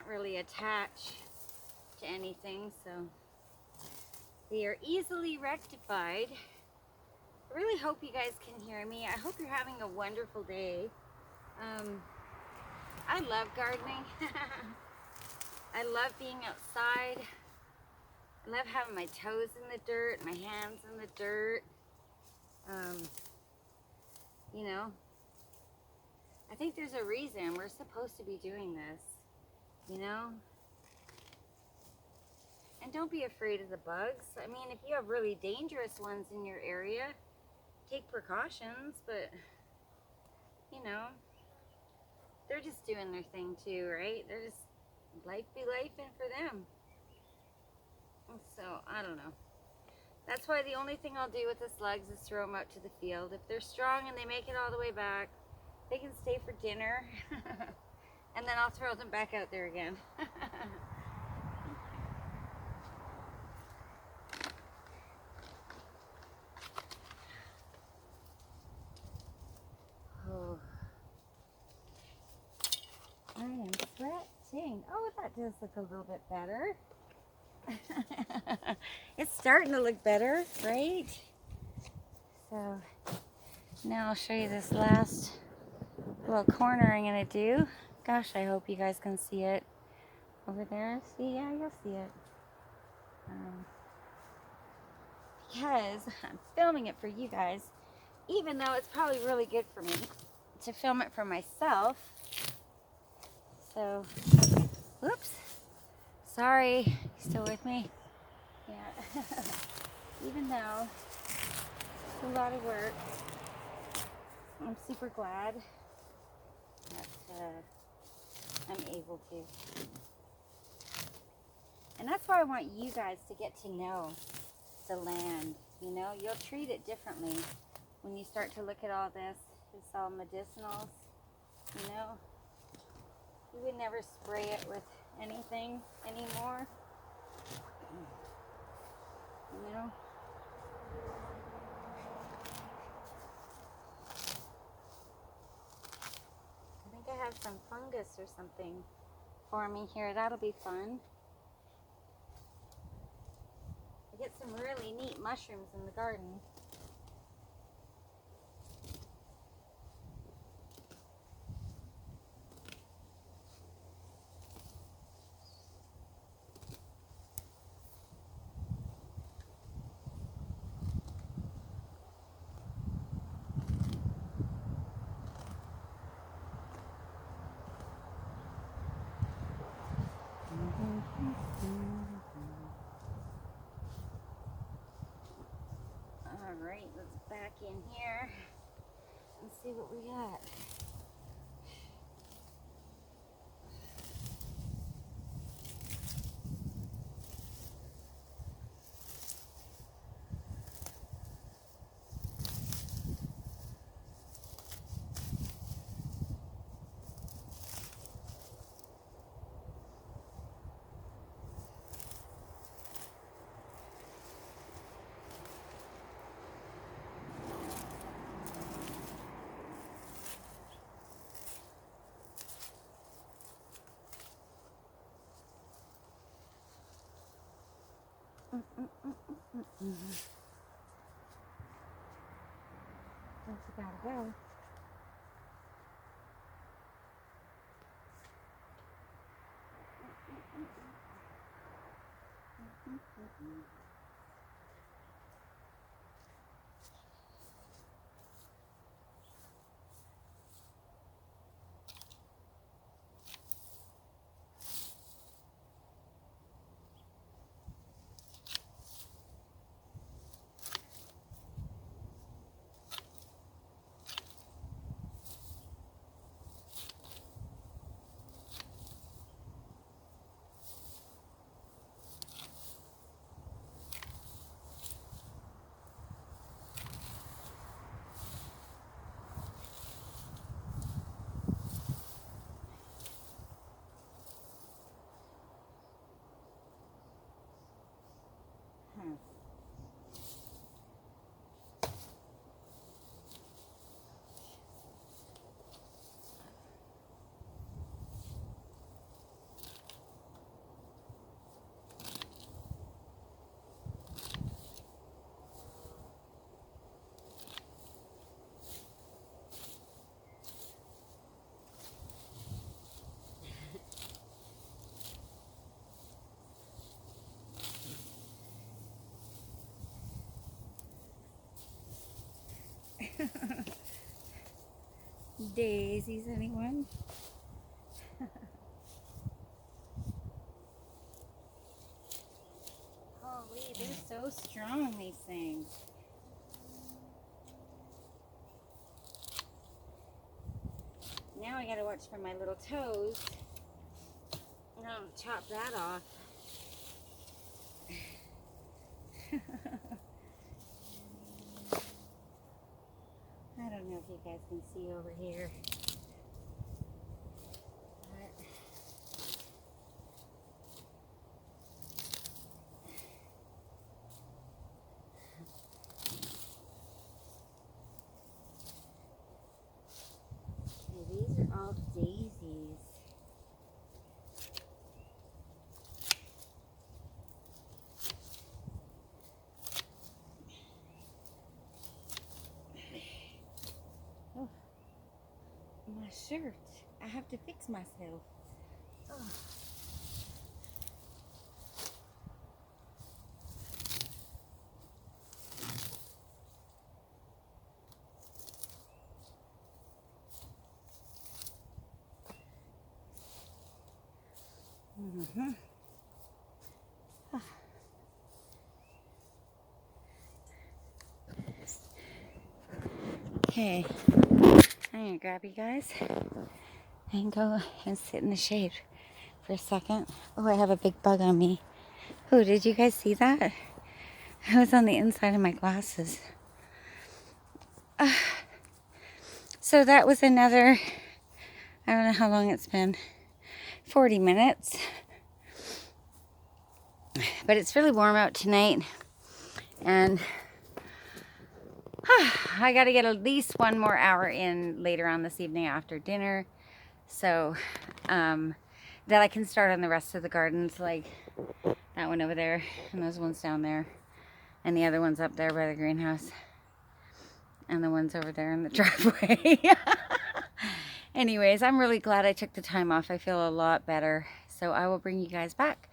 really attach to anything, so they are easily rectified. I really hope you guys can hear me. I hope you're having a wonderful day. I love gardening. I love being outside. I love having my toes in the dirt, my hands in the dirt. You know, I think there's a reason we're supposed to be doing this, you know? And don't be afraid of the bugs. I mean, if you have really dangerous ones in your area, take precautions, but, you know, they're just doing their thing too, right? They're just, life be lifing for them. So, I don't know. That's why the only thing I'll do with the slugs is throw them out to the field. If they're strong and they make it all the way back, they can stay for dinner. And then I'll throw them back out there again. Oh, I am sweating. Oh, that does look a little bit better. It's starting to look better, right? So now I'll show you this last little corner I'm gonna do. Gosh, I hope you guys can see it over there. See, yeah, you'll see it. Because I'm filming it for you guys, even though it's probably really good for me to film it for myself. So, whoops. Sorry, you still with me? Yeah. Even though it's a lot of work, I'm super glad that I'm able to. And that's why I want you guys to get to know the land. You know, you'll treat it differently when you start to look at all this. It's all medicinals, you know. You would never spray it with anything anymore, you know. I think I have some fungus or something forming here. That'll be fun. I get some really neat mushrooms in the garden. Alright, let's back in here and see what we got. Where's it gotta go? daisies, anyone? Holy, they're so strong, these things. Now I gotta watch for my little toes. I don't chop that off. I don't know if you guys can see over here. But okay, these are all daisies. Oh, my shirt. I have to fix myself. Oh. Mm-hmm. Oh. Okay, I'm gonna grab you guys and go and sit in the shade for a second. Oh, I have a big bug on me. Oh, did you guys see that? It was on the inside of my glasses. So that was another, I don't know how long it's been, 40 minutes. But it's really warm out tonight. And I got to get at least one more hour in later on this evening after dinner. So that I can start on the rest of the gardens, like that one over there and those ones down there. And the other ones up there by the greenhouse. And the ones over there in the driveway. Anyways, I'm really glad I took the time off. I feel a lot better. So I will bring you guys back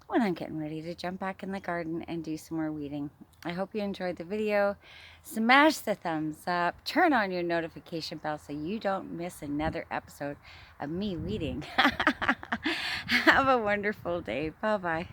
when I'm getting ready to jump back in the garden and do some more weeding. I hope you enjoyed the video. Smash the thumbs up. Turn on your notification bell so you don't miss another episode of me weeding. Have a wonderful day. Bye-bye.